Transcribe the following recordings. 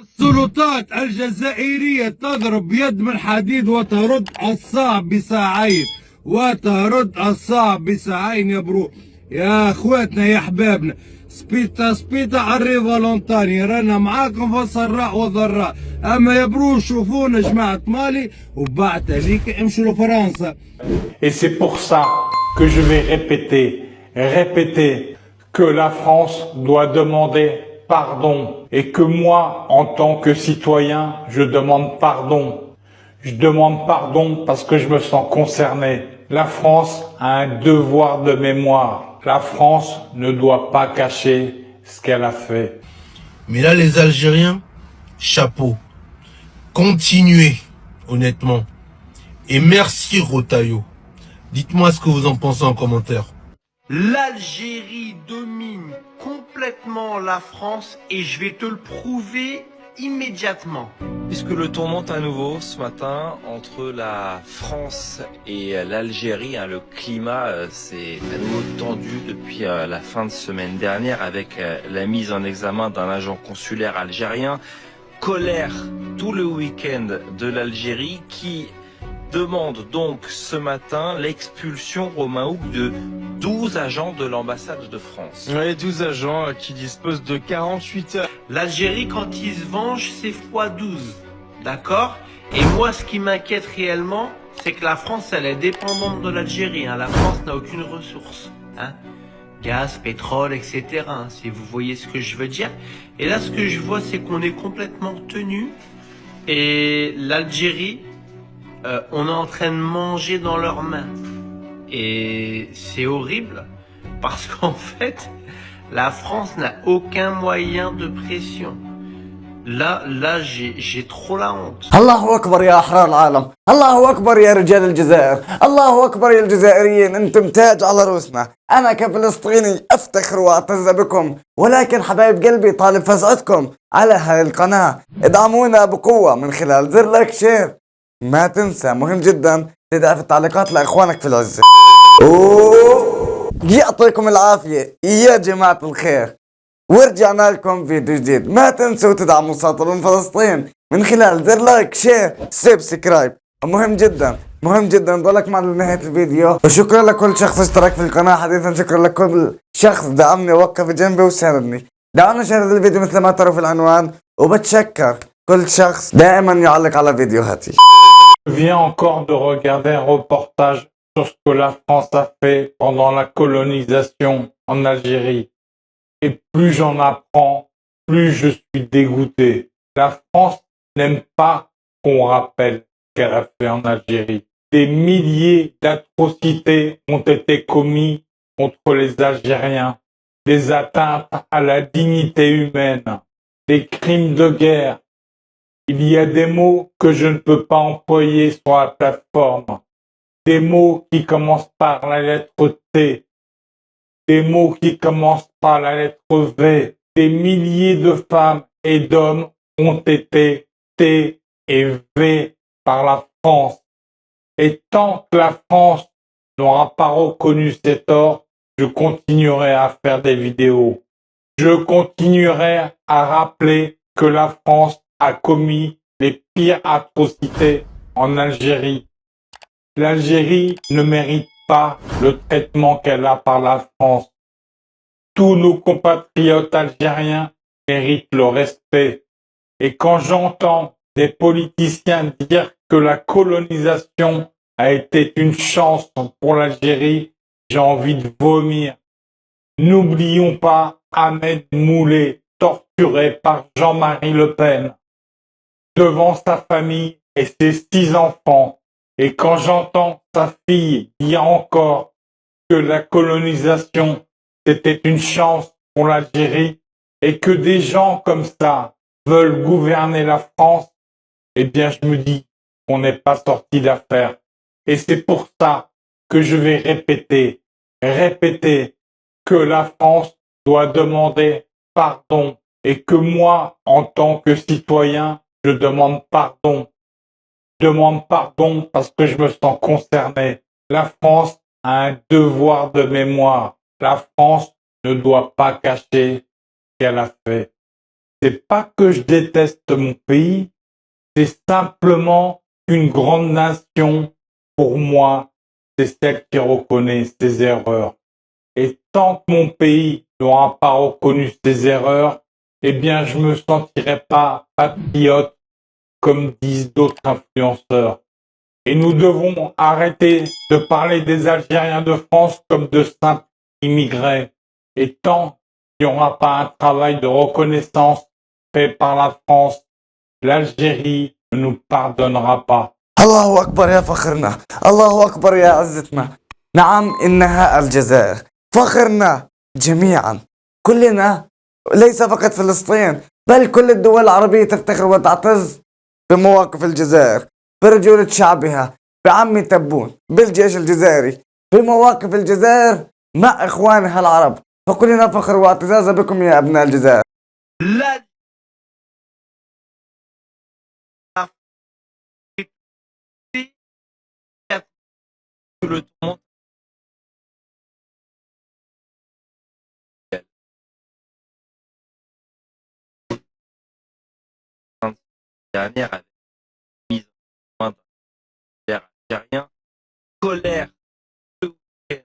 السلطات الجزائرية تضرب بيد من حديد وترد الصعب بساعين يا برو، يا اخواتنا يا احبابنا. سبيتا على فالونتاني، رانا معاكم في السراء والضراء. اما يا برو شوفونا جماعة مالي وبعت ليك امشوا لفرنسا. Et c'est pour ça que je vais répéter que la France doit demander pardon et que moi, en tant que citoyen, je demande pardon. Je demande pardon parce que je me sens concerné. La France a un devoir de mémoire. La France ne doit pas cacher ce qu'elle a fait. Mais là, les Algériens, chapeau. Continuez, honnêtement. Et merci, Rotaillot. Dites-moi ce que vous en pensez en commentaire. L'Algérie domine complètement la France et je vais te le prouver immédiatement. Puisque le ton monte à nouveau ce matin entre la France et l'Algérie, le climat s'est à nouveau tendu depuis la fin de semaine dernière avec la mise en examen d'un agent consulaire algérien. Colère tout le week-end de l'Algérie qui demande donc ce matin l'expulsion Romain Houck de 12 agents de l'ambassade de France. Oui, 12 agents qui disposent de 48 heures. L'Algérie, quand il se venge, c'est x12. D'accord? Et moi, ce qui m'inquiète réellement, c'est que la France, elle est dépendante de l'Algérie. La France n'a aucune ressource. Gaz, pétrole, etc. Si vous voyez ce que je veux dire. Et là, ce que je vois, c'est qu'on est complètement tenu. Et l'Algérie, on est en train de manger dans leurs mains. Et c'est horrible parce qu'en fait, la France n'a aucun moyen de pression. Là, j'ai trop la honte. الله أكبر يا أحرار العالم، الله أكبر يا رجال الجزائر، الله أكبر يا الجزائريين، أنتم تاج على رؤوسنا. أنا كفلسطيني أفتخر وأعتز بكم، ولكن حبايب قلبي طالب فزعتكم على هاي القناة. ادعمونا بقوة من خلال زر لايك شير. ما تنسى مهم جدا تدعي في التعليقات لإخوانك في العزة. يعطيكم العافية يا جماعة الخير، ورجعنا لكم فيديو جديد. ما تنسوا تدعموا ساطر من فلسطين من خلال زر لايك شير سبسكرايب. مهم جدا ضلك معنا لنهاية الفيديو. وشكرا لكل شخص اشترك في القناة حديثا. شكرا لكل شخص دعمني ووقف جنبي وساندني. دعونا نشاهد الفيديو مثل ما تروا في العنوان، وبتشكر كل شخص دائما يعلق على فيديوهاتي. Je viens encore de regarder un reportage sur ce que la France a fait pendant la colonisation en Algérie. Et plus j'en apprends, plus je suis dégoûté. La France n'aime pas qu'on rappelle ce qu'elle a fait en Algérie. Des milliers d'atrocités ont été commises contre les Algériens. Des atteintes à la dignité humaine, des crimes de guerre. Il y a des mots que je ne peux pas employer sur la plateforme. Des mots qui commencent par la lettre T. Des mots qui commencent par la lettre V. Des milliers de femmes et d'hommes ont été T et V par la France. Et tant que la France n'aura pas reconnu ses torts, je continuerai à faire des vidéos. Je continuerai à rappeler que la France a commis les pires atrocités en Algérie. L'Algérie ne mérite pas le traitement qu'elle a par la France. Tous nos compatriotes algériens méritent le respect. Et quand j'entends des politiciens dire que la colonisation a été une chance pour l'Algérie, j'ai envie de vomir. N'oublions pas Ahmed Moulay, torturé par Jean-Marie Le Pen, devant sa famille et ses 6 enfants. Et quand j'entends sa fille dire encore que la colonisation c'était une chance pour l'Algérie et que des gens comme ça veulent gouverner la France, eh bien je me dis qu'on n'est pas sorti d'affaire. Et c'est pour ça que je vais répéter que la France doit demander pardon et que moi, en tant que citoyen, je demande pardon. Je demande pardon parce que je me sens concerné. La France a un devoir de mémoire. La France ne doit pas cacher ce qu'elle a fait. c'est pas que je déteste mon pays, c'est simplement qu'une grande nation, pour moi, c'est celle qui reconnaît ses erreurs. Et tant que mon pays n'aura pas reconnu ses erreurs, eh bien, je me sentirai pas patriote, comme disent d'autres influenceurs. Et nous devons arrêter de parler des Algériens de France comme de simples immigrés. Et tant qu'il n'y aura pas un travail de reconnaissance fait par la France, l'Algérie ne nous pardonnera pas. الله أكبر يا فخرنا، الله أكبر يا عزتنا. نعم إنها الجزائر، فخرنا جميعا كلنا، ليس فقط فلسطين بل كل الدول العربية تفتخر وتعتز بمواقف الجزائر، برجولة شعبها، بعمي تبون، بالجيش الجزائري، بمواقف الجزائر مع إخوانها العرب. فكلنا فخر واعتزاز بكم يا أبناء الجزائر. La Le tourment dernière avec mise en point d'un militaire algérien, colère ce week-end,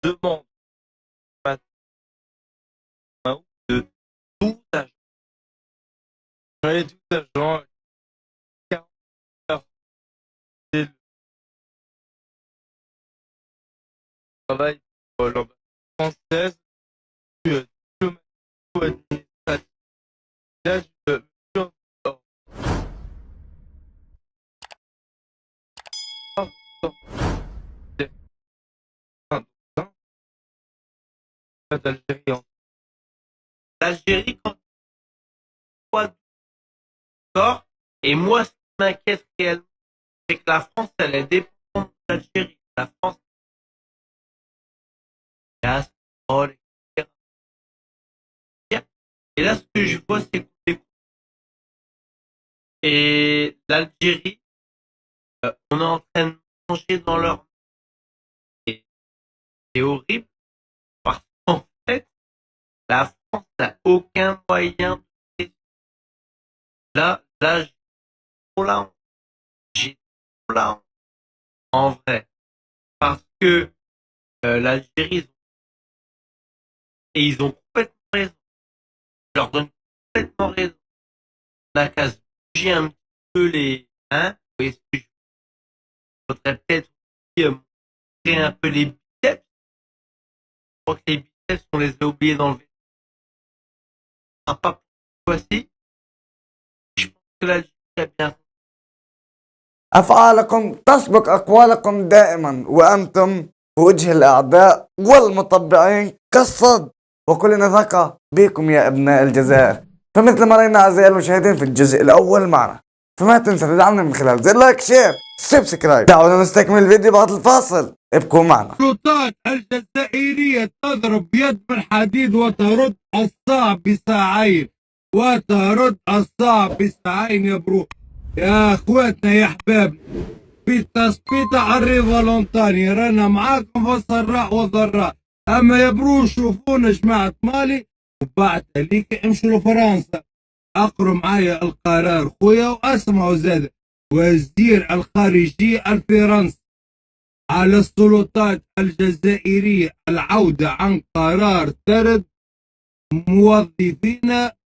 demande matin de tout agent. Ouais, tout agent, 40 heures, c'est le travail pour l'ambassade française, diplomatique ou administratif. Là, je d'Algérie en l'Algérie quand quoi d'accord. Et moi, ce qui m'inquiète réellement, c'est que la France, elle est dépendante de l'Algérie. La France, gaz, pétrole, etc. Et là, ce que je vois, c'est qu'on est- et l'Algérie, on est en train de manger dans leur et c'est horrible parce qu'en fait, la France n'a aucun moyen de là, j'ai trop la honte. J'ai trop la honte, en vrai. Parce que l'Algérie, ils ont complètement raison. Je leur donne complètement raison. On n'a qu'à se bouger un petit peu les... Hein, vous voyez ce que je faudrait peut-être aussi montrer un peu les biceps. Je crois que les biceps, on les a oubliés d'enlever. Ce sera pas pour cette fois-ci. Je pense que l'Algérie a bien... أفعالكم تسبق أقوالكم دائما، وأنتم في وجه الأعداء والمطبعين كالصد، وكلنا ثقة بكم يا أبناء الجزائر. فمثل ما رأينا أعزائي المشاهدين في الجزء الأول معنا، فما تنسى تدعمنا من خلال زر لايك، شير، سبسكرايب. دعونا نستكمل الفيديو بعد الفاصل، ابقوا معنا. السلطات الجزائرية تضرب يد بالحديد وترد الصاع بساعين، وترد الصاع بساعين يا برو. يا اخواتنا يا احبابنا، سبيتا سبيتا عري فولونتاني، رانا معاكم في السراء والضراء. اما يا برو شوفونا جماعة مالي وبعد هليك امشوا لفرنسا، اقروا معايا القرار خويا واسمعوا زاد. وزير الخارجية الفرنسي على السلطات الجزائرية العودة عن قرار طرد موظفينا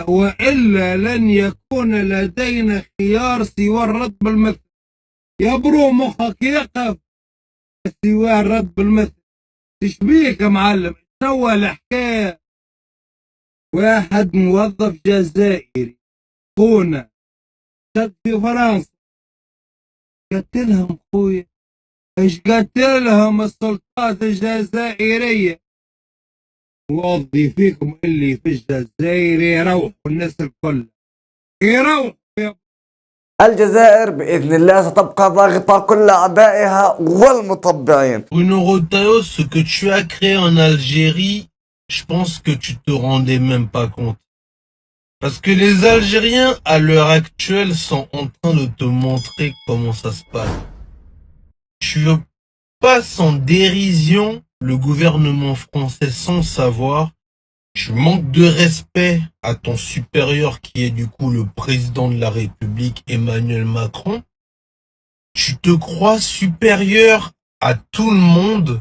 وإلا لن يكون لدينا خيار سوى الرد بالمثل. يا برو مخك يقف سوى الرد بالمثل. تشبيك يا معلم؟ شنو الحكاية؟ واحد موظف جزائري خونا شد في فرنسا، قتلهم خويا. ايش قتلهم السلطات الجزائرية؟ موظفيكم اللي في الجزائر يروحوا، الناس الكل يروحوا يا الجزائر بإذن الله ستبقى ضاغطة كل أعدائها والمطبعين. Bruno Retailleau, ce que tu as créé en Algérie, je pense que tu te rendais même pas compte. Parce que les Algériens, à l'heure actuelle, sont en train de te montrer comment ça se passe. Tu passes en dérision le gouvernement français sans savoir Tu manques de respect à ton supérieur qui est du coup le président de la République, Emmanuel Macron. Tu te crois supérieur à tout le monde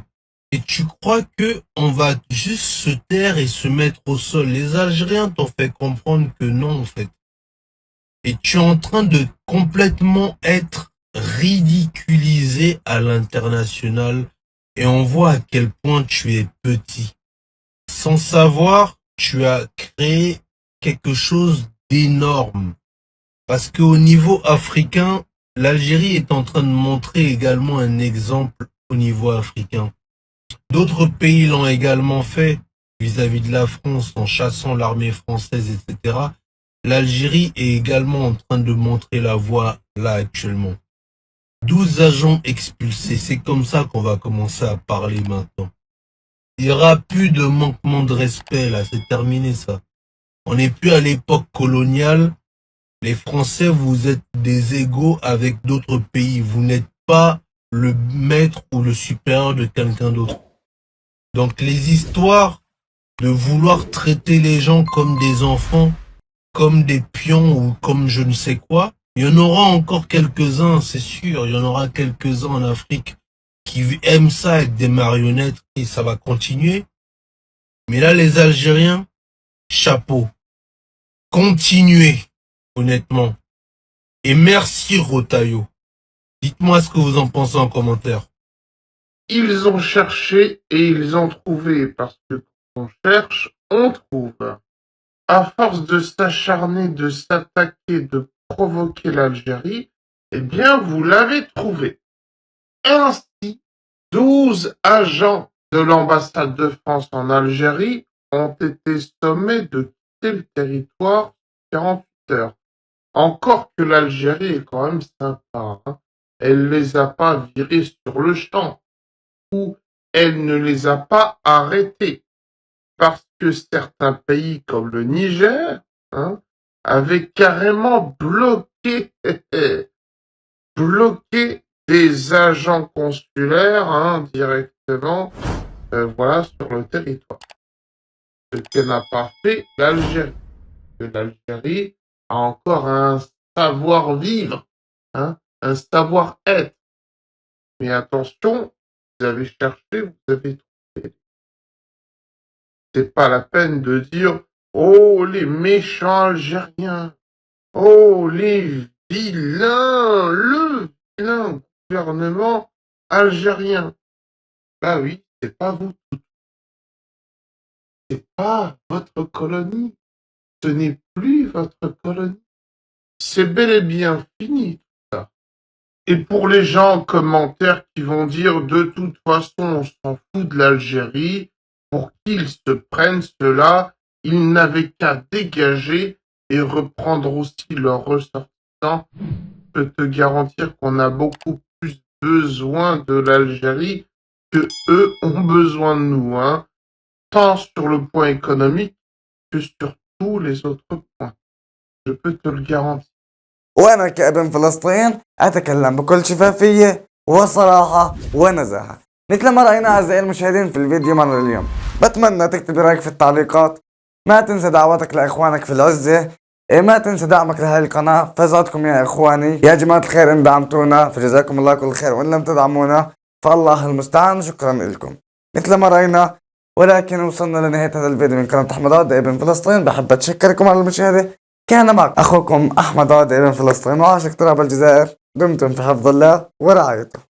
et tu crois que on va juste se taire et se mettre au sol. Les Algériens t'ont fait comprendre que non, en fait. Et tu es en train de complètement être ridiculisé à l'international et on voit à quel point tu es petit. Sans savoir, tu as créé quelque chose d'énorme. Parce qu'au niveau africain, l'Algérie est en train de montrer également un exemple au niveau africain. D'autres pays l'ont également fait vis-à-vis de la France en chassant l'armée française, etc. L'Algérie est également en train de montrer la voie là actuellement. 12 agents expulsés, c'est comme ça qu'on va commencer à parler maintenant. Il n'y aura plus de manquement de respect là, c'est terminé ça. On n'est plus à l'époque coloniale. Les Français, vous êtes des égaux avec d'autres pays. Vous n'êtes pas le maître ou le supérieur de quelqu'un d'autre. Donc les histoires de vouloir traiter les gens comme des enfants, comme des pions ou comme je ne sais quoi, il y en aura encore quelques-uns, c'est sûr. Il y en aura quelques-uns en Afrique qui aiment ça avec des marionnettes et ça va continuer. Mais là, les Algériens, chapeau. Continuez, honnêtement. Et merci, Rotaillot. Dites-moi ce que vous en pensez en commentaire. Ils ont cherché et ils ont trouvé, parce que quand on cherche, on trouve. À force de s'acharner, de s'attaquer, de provoquer l'Algérie, eh bien, vous l'avez trouvé. Ainsi, 12 agents de l'ambassade de France en Algérie ont été sommés de quitter le territoire 48 heures. Encore que l'Algérie est quand même sympa, hein. Elle les a pas virés sur le champ, ou elle ne les a pas arrêtés, parce que certains pays comme le Niger, hein, avaient carrément bloqué des agents consulaires, hein, directement, voilà, sur le territoire. Ce que n'a pas fait l'Algérie. Que l'Algérie a encore un savoir-vivre, hein, un savoir-être. Mais attention, vous avez cherché, vous avez trouvé. C'est pas la peine de dire « Oh, les méchants Algériens! Oh, les vilains! Le vilain gouvernement algérien! » Bah oui, c'est pas vous tous. C'est pas votre colonie. Ce n'est plus votre colonie. C'est bel et bien fini, tout ça. Et pour les gens en commentaire qui vont dire « De toute façon, on s'en fout de l'Algérie », pour qu'ils se prennent cela, ils n'avaient qu'à dégager et reprendre aussi leurs ressortissants. Je peux te garantir qu'on a beaucoup plus besoin de l'Algérie que eux ont besoin de nous, hein, tant sur le point économique que sur tous les autres points. Je peux te le garantir. وأنا كابن فلسطين أتكلم بكل شفافية وصراحة ونزاهة مثل ما رأينا أعزائي المشاهدين في الفيديو مرة اليوم. بتمنى تكتب رأيك في التعليقات، ما تنسى دعواتك لإخوانك في العزة، ما تنسى دعمك لهذه القناة. فزعتكم يا إخواني يا جماعة الخير إن دعمتونا فجزاكم الله كل خير، وإن لم تدعمونا فالله المستعان. شكرا لكم مثل ما رأينا. ولكن وصلنا لنهاية هذا الفيديو من قناة أحمد عودة ابن فلسطين. بحب أتشكركم على المشاهدة. كان معكم أخوكم أحمد عودة ابن فلسطين وعاشق تراب الجزائر. دمتم في حفظ الله ورعايته.